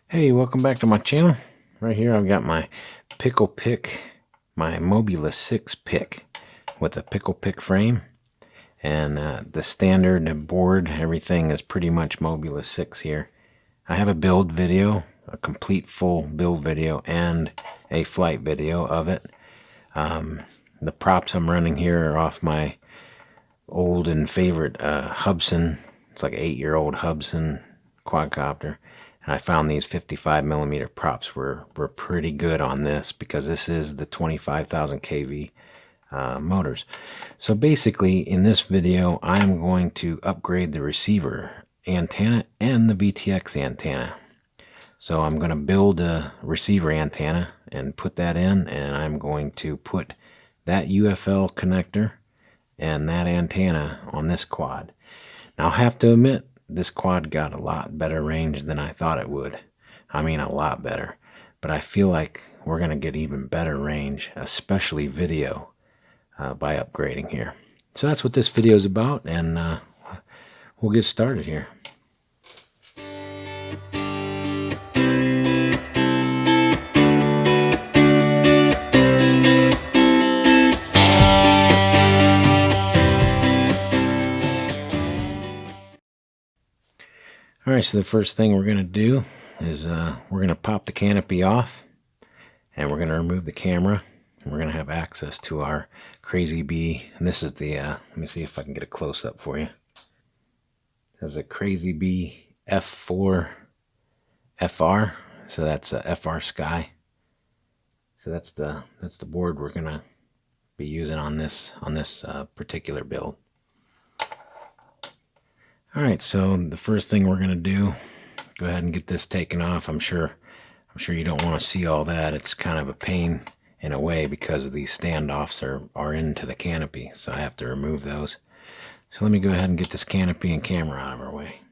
Hey, welcome back to my channel. Right here I've got my pickle pick, my Mobula6 pick with a pickle pick frame. And the standard board, everything is pretty much Mobula6 here. I have a build video, a complete full build video, and a flight video of it. The props I'm running here are off my old and favorite Hubsan. It's like an 8-year-old Hubsan quadcopter. And I found these 55mm props were pretty good on this because this is the 25,000 kV motors. So basically in this video I'm going to upgrade the receiver antenna and the VTX antenna. So I'm going to build a receiver antenna and put that in, and I'm going to put that UFL connector and that antenna on this quad. Now I'll have to admit, this quad got a lot better range than I thought it would. I mean, a lot better. But I feel like we're going to get even better range, especially video, by upgrading here. So that's what this video is about, and we'll get started here. Alright, so the first thing we're going to do is we're going to pop the canopy off, and we're going to remove the camera, and we're going to have access to our Crazy Bee. And this is the, let me see if I can get a close-up for you. There's a Crazy Bee F4 FR, so that's a FR Sky. So that's the board we're going to be using on this particular build. All right, so the first thing we're going to do, go ahead and get this taken off. I'm sure you don't want to see all that. It's kind of a pain in a way because these standoffs are into the canopy, so I have to remove those. So let me go ahead and get this canopy and camera out of our way.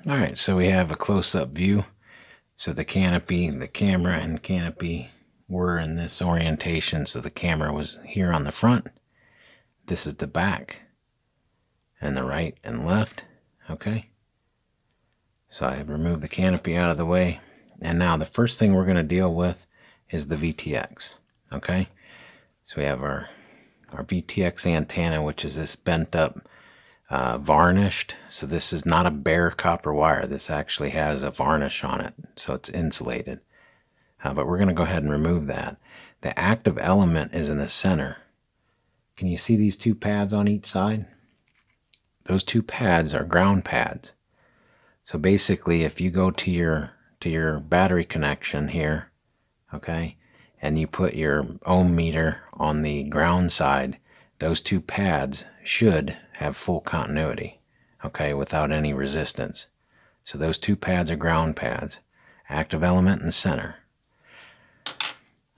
All right, so we have a close-up view. So the canopy, the camera and canopy were in this orientation. So the camera was here on the front. This is the back and the right and left. Okay. So I have removed the canopy out of the way. And now the first thing we're going to deal with is the VTX. Okay. So we have our VTX antenna, which is this bent up, varnished. So this is not a bare copper wire. This actually has a varnish on it. So it's insulated. But we're going to go ahead and remove that. The active element is in the center. Can you see these two pads on each side? Those two pads are ground pads. So basically, if you go to your battery connection here, okay, and you put your ohm meter on the ground side, those two pads should have full continuity, okay, without any resistance. So those two pads are ground pads, active element in the center.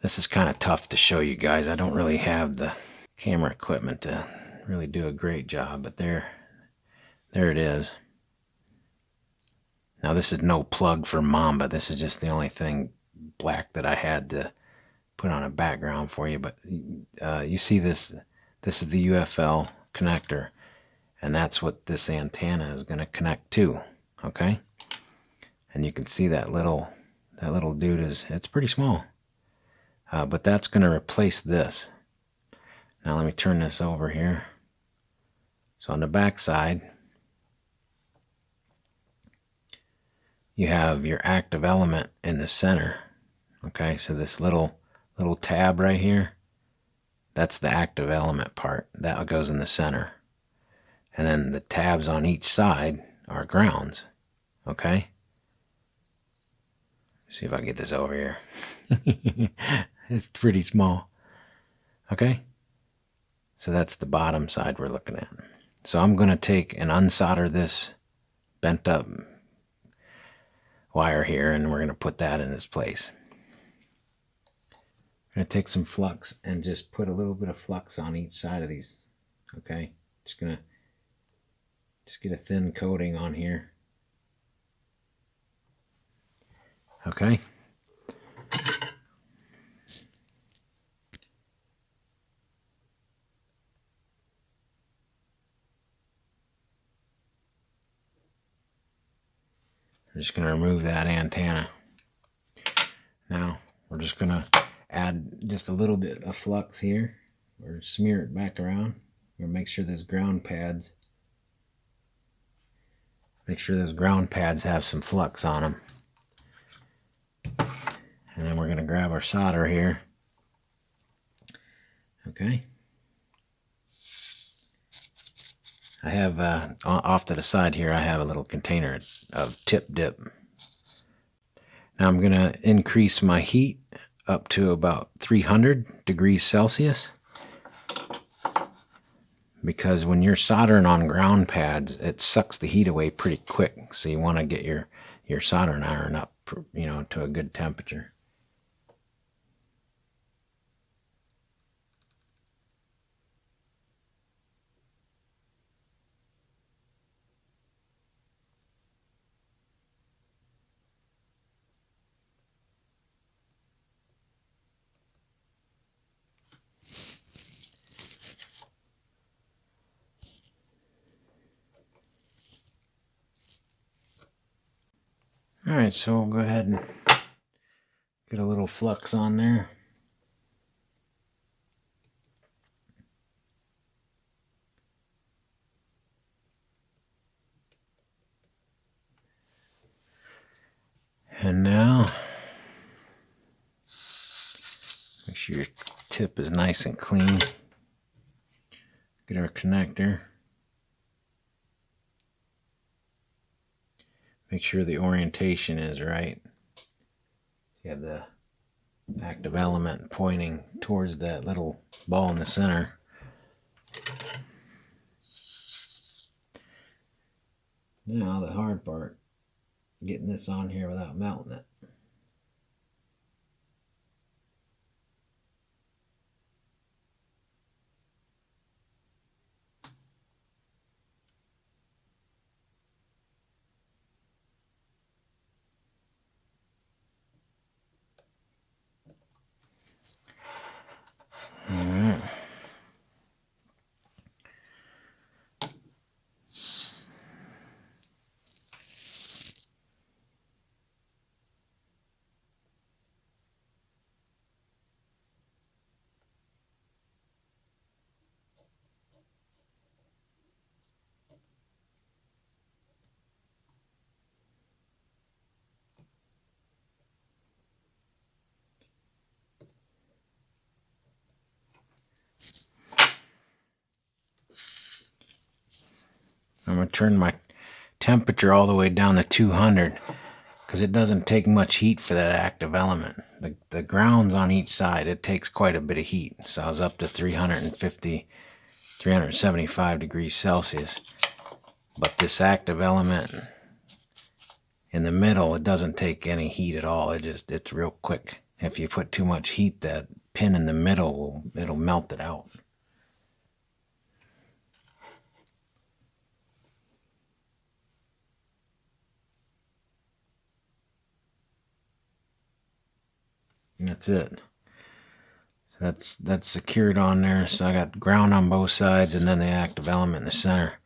This is kind of tough to show you guys. I don't really have the camera equipment to really do a great job, but there it is. Now this is no plug for Mamba. This is just the only thing black that I had to put on a background for you. But you see this is the UFL connector, and that's what this antenna is going to connect to. Okay, and you can see that little dude it's pretty small, but that's going to replace this. Now let me turn this over here. So on the back side, you have your active element in the center. Okay, so this little tab right here, that's the active element part. That goes in the center. And then the tabs on each side are grounds. Okay? See if I can get this over here. It's pretty small. Okay? So that's the bottom side we're looking at. So I'm going to take and unsolder this bent up wire here, and we're going to put that in its place. I'm going to take some flux and just put a little bit of flux on each side of these. Okay? Just going to get a thin coating on here. Okay? I'm just going to remove that antenna. Now we're just going to add just a little bit of flux here, or smear it back around. We're going to make sure those ground pads have some flux on them. And then we're going to grab our solder here. Okay. I have, off to the side here, I have a little container of tip dip. Now I'm going to increase my heat up to about 300 degrees Celsius. Because when you're soldering on ground pads, it sucks the heat away pretty quick. So you want to get your soldering iron up, to a good temperature. Alright, so we'll go ahead and get a little flux on there. And now, make sure your tip is nice and clean. Get our connector. Make sure the orientation is right. You have the active element pointing towards that little ball in the center. Now the hard part, getting this on here without melting it. Alright. I'm going to turn my temperature all the way down to 200 because it doesn't take much heat for that active element. The grounds on each side, it takes quite a bit of heat. So I was up to 375 degrees Celsius. But this active element in the middle, it doesn't take any heat at all. It's real quick. If you put too much heat, that pin in the middle, it'll melt it out. And that's it. So that's secured on there. So I got ground on both sides and then the active element in the center.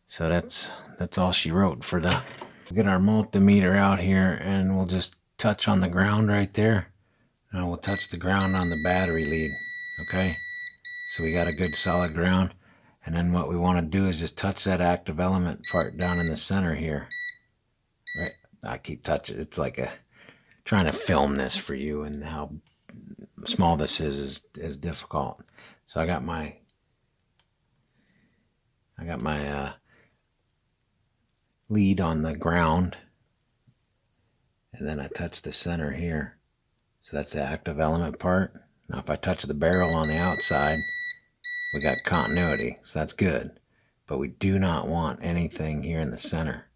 So that's all she wrote for the. We'll get our multimeter out here and we'll just touch on the ground right there. And we'll touch the ground on the battery lead. Okay? So we got a good solid ground. And then what we want to do is just touch that active element part down in the center here. Right? I keep touching. It's like trying to film this for you, and how small this is difficult. So I got my lead on the ground, and then I touch the center here. So that's the active element part. Now if I touch the barrel on the outside, we got continuity, so that's good. But we do not want anything here in the center.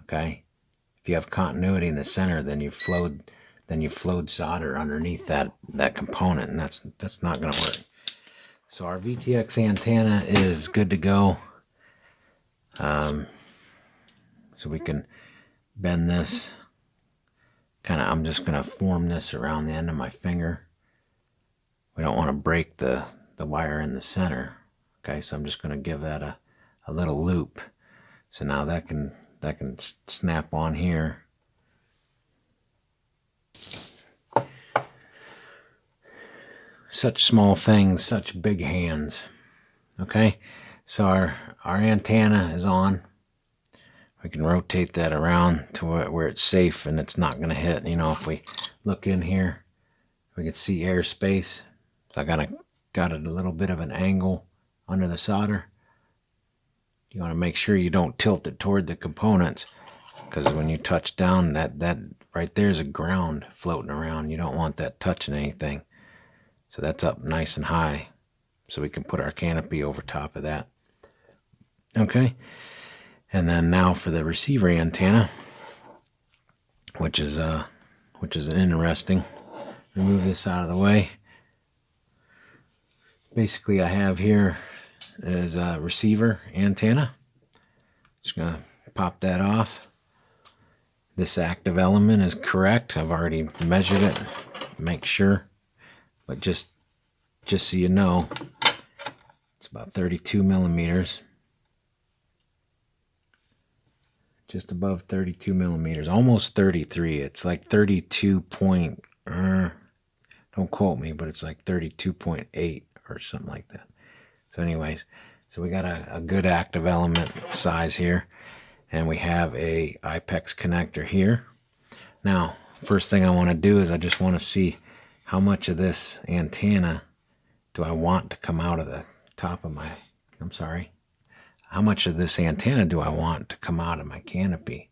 Okay? If you have continuity in the center, then you flowed solder underneath that component, and that's not going to work. So our VTX antenna is good to go. So we can bend this. I'm just going to form this around the end of my finger. We don't want to break the wire in the center. Okay, so I'm just going to give that a little loop. So now that can that can snap on here. Such small things, such big hands. Okay, so our antenna is on. We can rotate that around to where it's safe and it's not going to hit. You know, if we look in here, we can see airspace. So I got it a little bit of an angle under the solder. You want to make sure you don't tilt it toward the components, because when you touch down, that right there is a ground floating around. You don't want that touching anything. So that's up nice and high, so we can put our canopy over top of that. Okay, and then now for the receiver antenna, which is interesting. Remove this out of the way. Basically, I have here is a receiver antenna. Just gonna pop that off. This active element is correct. I've already measured it, make sure. But just so you know, it's about 32 millimeters. Just above 32 millimeters, almost 33. It's like 32 point, don't quote me, but it's like 32.8 or something like that. So anyways, so we got a good active element size here, and we have a IPEX connector here. Now, first thing I want to do is I just want to see how much of this antenna do I want to come out of the top of my, how much of this antenna do I want to come out of my canopy?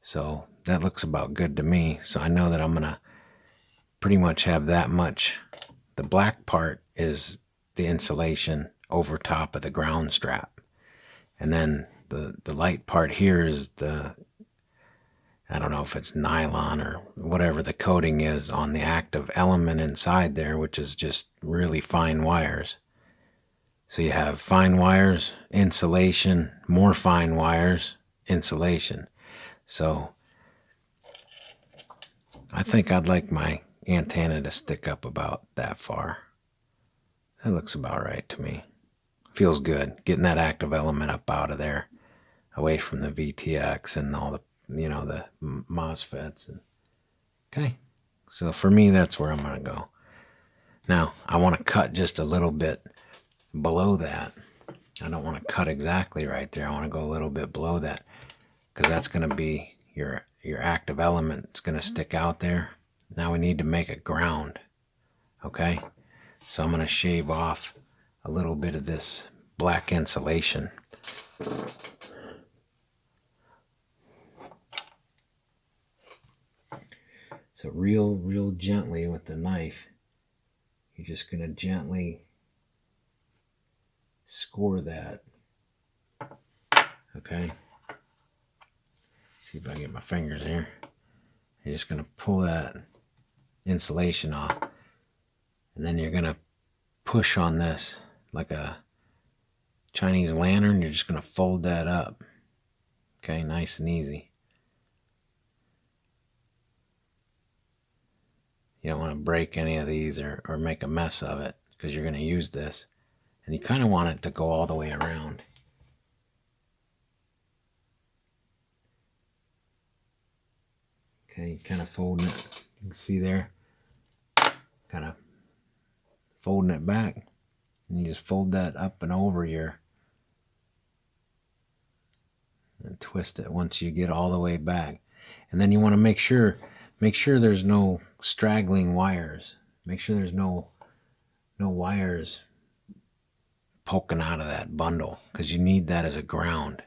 So that looks about good to me. So I know that I'm going to pretty much have that much. The black part is the insulation over top of the ground strap. And then the light part here is the, I don't know if it's nylon or whatever the coating is on the active element inside there, which is just really fine wires. So you have fine wires, insulation, more fine wires, insulation. So I think I'd like my antenna to stick up about that far. That looks about right to me. Feels good getting that active element up out of there, away from the VTX and all the, the MOSFETs. Okay, so for me, that's where I'm going to go. Now, I want to cut just a little bit below that. I don't want to cut exactly right there. I want to go a little bit below that, because that's going to be your active element. It's going to stick out there. Now we need to make a ground. Okay, so I'm going to shave off a little bit of this black insulation. So real gently with the knife, you're just going to gently score that. Okay, see if I can get my fingers here. You're just going to pull that insulation off, and then you're going to push on this like a Chinese lantern. You're just going to fold that up. Okay, nice and easy. You don't want to break any of these or make a mess of it, because you're going to use this. And you kind of want it to go all the way around. Okay, kind of folding it. You can see there. Kind of folding it back. And you just fold that up and over here. And twist it once you get all the way back. And then you want to make sure there's no straggling wires. Make sure there's no wires poking out of that bundle, because you need that as a ground.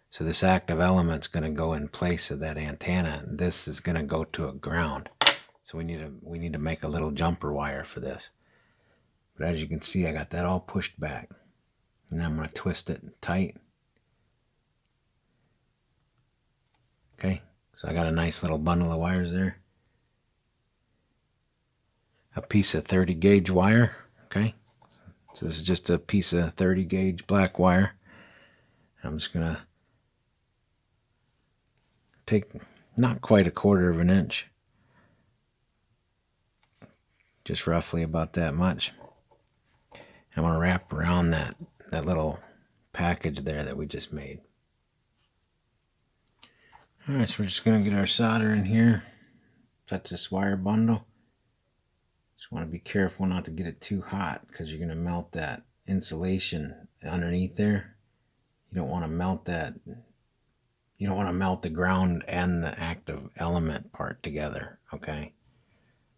So this active element's going to go in place of that antenna, and this is going to go to a ground. So we need to make a little jumper wire for this. But as you can see, I got that all pushed back. And then I'm going to twist it tight. Okay, so I got a nice little bundle of wires there. A piece of 30 gauge wire. Okay, so this is just a piece of 30 gauge black wire. I'm just going to take not quite 1/4 of an inch. Just roughly about that much. I'm going to wrap around that little package there that we just made. Alright, so we're just going to get our solder in here. Touch this wire bundle. Just want to be careful not to get it too hot because you're going to melt that insulation underneath there. You don't want to melt that. You don't want to melt the ground and the active element part together, okay?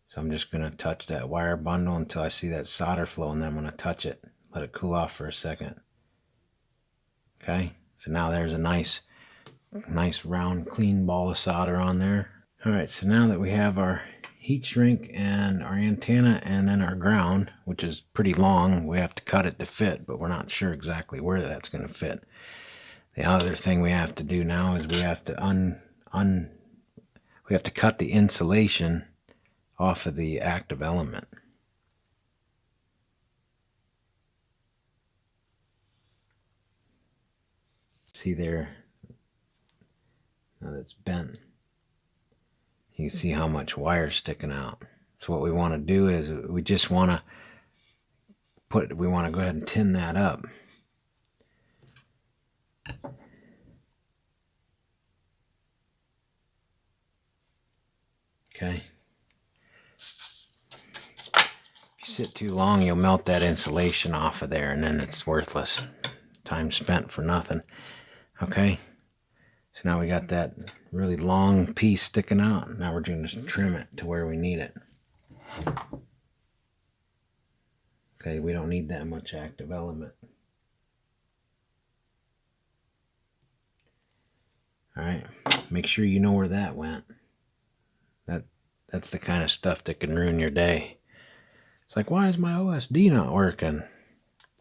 So I'm just going to touch that wire bundle until I see that solder flow, and then I'm going to touch it. Let it cool off for a second. Okay, so now there's a nice round clean ball of solder on there. Alright, so now that we have our heat shrink and our antenna and then our ground, which is pretty long, we have to cut it to fit, but we're not sure exactly where that's going to fit. The other thing we have to do now is we have to we have to cut the insulation off of the active element. See there, now that's bent. You can see how much wire is sticking out. So what we want to do is we just want to we want to go ahead and tin that up. Okay. If you sit too long, you'll melt that insulation off of there, and then it's worthless. Time spent for nothing. Okay. So now we got that really long piece sticking out. Now we're going to trim it to where we need it. Okay, we don't need that much active element. Alright, make sure you know where that went. That's the kind of stuff that can ruin your day. It's like, why is my OSD not working?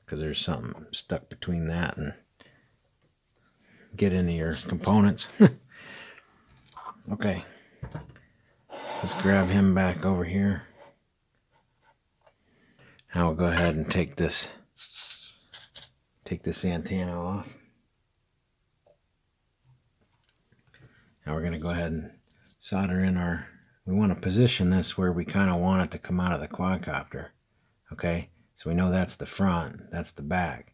Because there's something stuck between that and get into your components. Okay, let's grab him back over here. Now we'll go ahead and take this antenna off. Now we're going to go ahead and solder in we want to position this where we kind of want it to come out of the quadcopter. Okay, so we know that's the front, that's the back.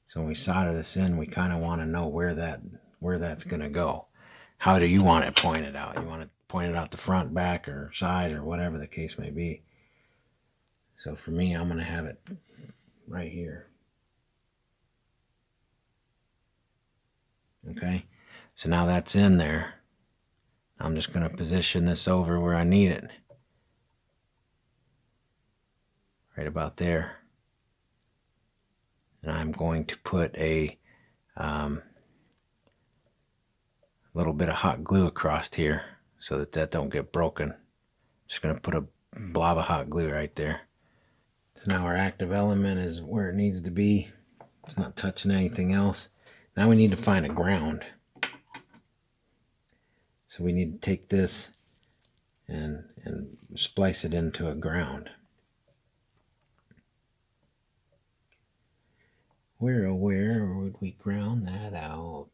So when we solder this in, we kind of want to know where that's going to go. How do you want it pointed out? You want it pointed out the front, back, or side, or whatever the case may be. So for me, I'm going to have it right here. Okay, so now that's in there. I'm just going to position this over where I need it. Right about there. And I'm going to put a little bit of hot glue across here so that don't get broken. Just going to put a blob of hot glue right there. So now our active element is where it needs to be. It's not touching anything else. Now we need to find a ground. So we need to take this and splice it into a ground. Where would we ground that out?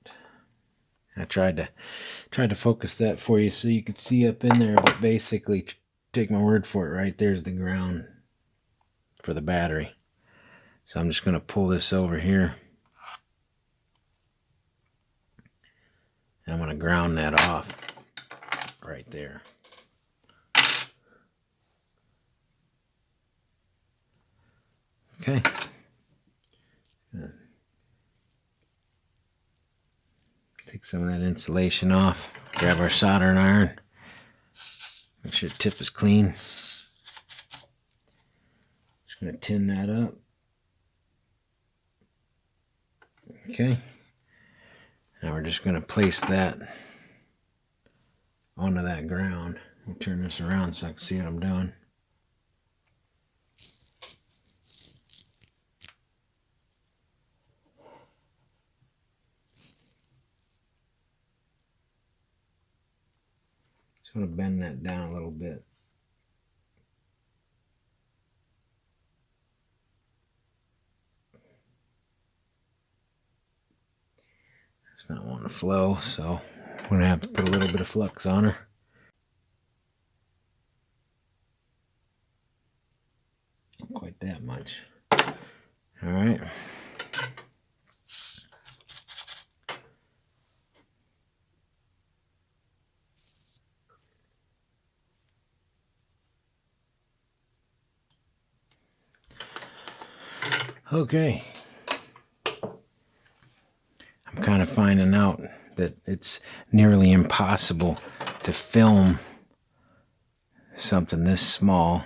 I tried to focus that for you so you could see up in there, but basically, take my word for it, right there's the ground for the battery. So I'm just going to pull this over here. And I'm going to ground that off right there. Okay. Take some of that insulation off. Grab our soldering iron. Make sure the tip is clean. Just going to tin that up. Okay. Now we're just going to place that onto that ground. I'll turn this around so I can see what I'm doing. Just want to bend that down a little bit. It's not wanting to flow, so I'm going to have to put a little bit of flux on her. Not quite that much. Alright. Okay. I'm kind of finding out that it's nearly impossible to film something this small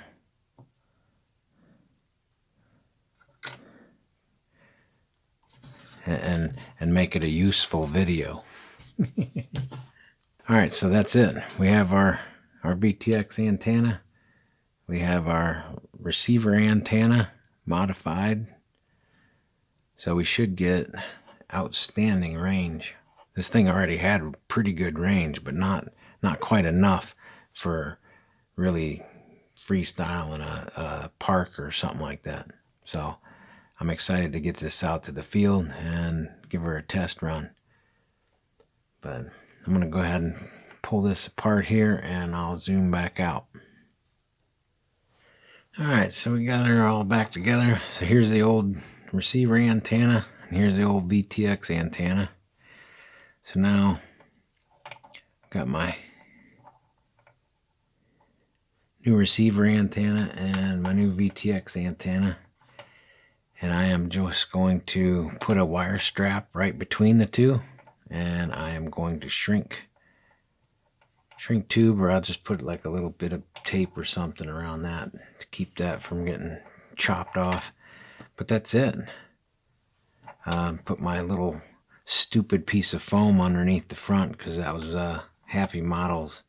and make it a useful video. All right, so that's it. We have our VTX antenna. We have our receiver antenna modified. So we should get outstanding range. This thing already had pretty good range, but not quite enough for really freestyle in a park or something like that. So I'm excited to get this out to the field and give her a test run. But I'm going to go ahead and pull this apart here and I'll zoom back out. Alright, so we got her all back together. So here's the old receiver antenna and here's the old VTX antenna. So now I've got my new receiver antenna and my new VTX antenna. And I am just going to put a wire strap right between the two. And I am going to shrink tube, or I'll just put like a little bit of tape or something around that to keep that from getting chopped off. But that's it. Put my little stupid piece of foam underneath the front because that was Happy Model's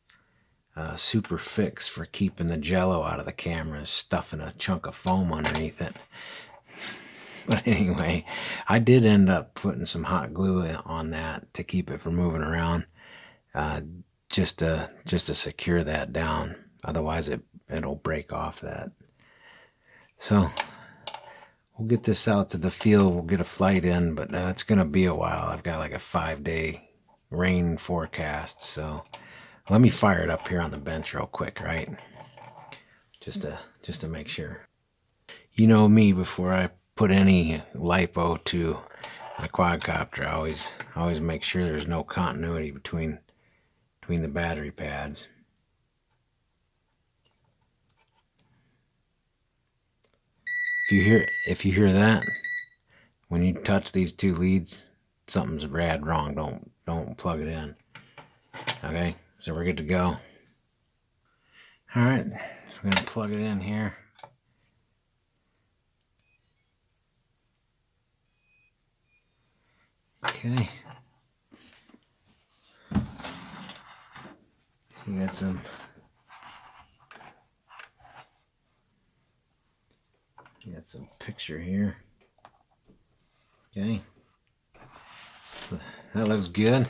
super fix for keeping the jello out of the camera, stuffing a chunk of foam underneath it. But anyway, I did end up putting some hot glue on that to keep it from moving around, just to secure that down. Otherwise, it'll break off that. So we'll get this out to the field. We'll get a flight in, but it's gonna be a while. I've got like a 5-day rain forecast. So let me fire it up here on the bench real quick, right? Just to make sure. You know me, before I put any lipo to my quadcopter, I always make sure there's no continuity between the battery pads. If you hear that, when you touch these two leads, something's rad wrong. Don't plug it in. Okay, so we're good to go. All right, so we're gonna plug it in here. Okay. So you got some picture here. Okay. That looks good.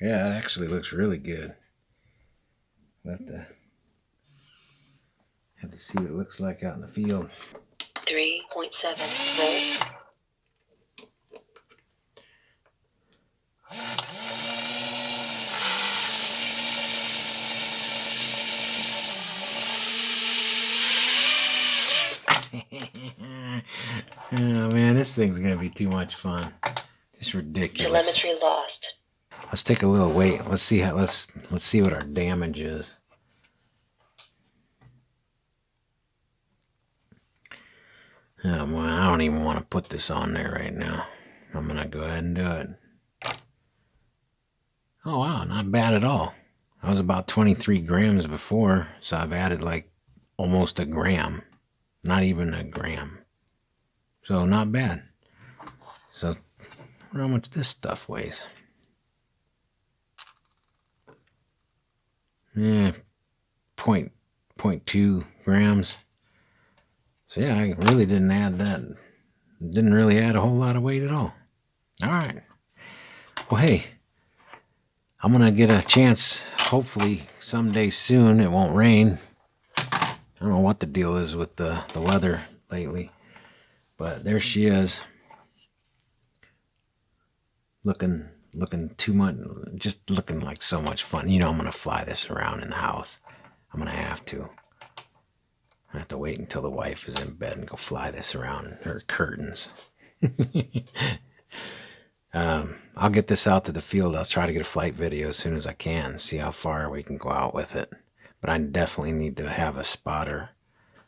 Yeah, it actually looks really good. We'll have to see what it looks like out in the field. 3.7 volts. Oh man, this thing's gonna be too much fun. It's ridiculous. Telemetry lost. Let's take a little wait. Let's see what our damage is. Oh man, I don't even want to put this on there right now. I'm gonna go ahead and do it. Oh wow, not bad at all. I was about 23 grams before, so I've added like almost a gram. Not even a gram. So not bad. So I wonder how much this stuff weighs. Yeah, 0.2 grams. So yeah, I really didn't add that. Didn't really add a whole lot of weight at all. All right. Well, hey, I'm going to get a chance, hopefully someday soon. It won't rain. I don't know what the deal is with the weather lately. But there she is. Looking too much, just looking like so much fun. You know, I'm going to fly this around in the house. I'm going to have to. I have to wait until the wife is in bed and go fly this around her curtains. I'll get this out to the field. I'll try to get a flight video as soon as I can, see how far we can go out with it. But I definitely need to have a spotter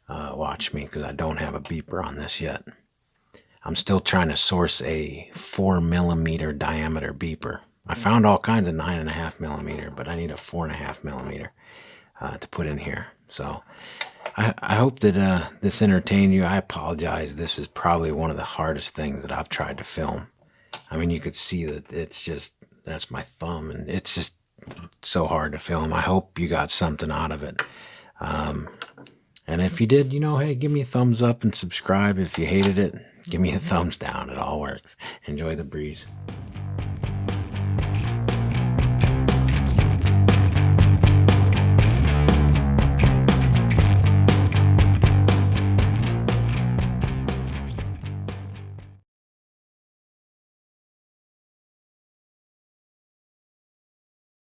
watch me because I don't have a beeper on this yet. I'm still trying to source a 4 millimeter diameter beeper. I found all kinds of 9.5 millimeter, but I need a 4.5 millimeter to put in here. So I hope that this entertained you. I apologize. This is probably one of the hardest things that I've tried to film. I mean, you could see that it's just, that's my thumb, and it's just so hard to film. I hope you got something out of it. And if you did, hey, give me a thumbs up and subscribe. If you hated it, give me a thumbs down. It all works. Enjoy the breeze.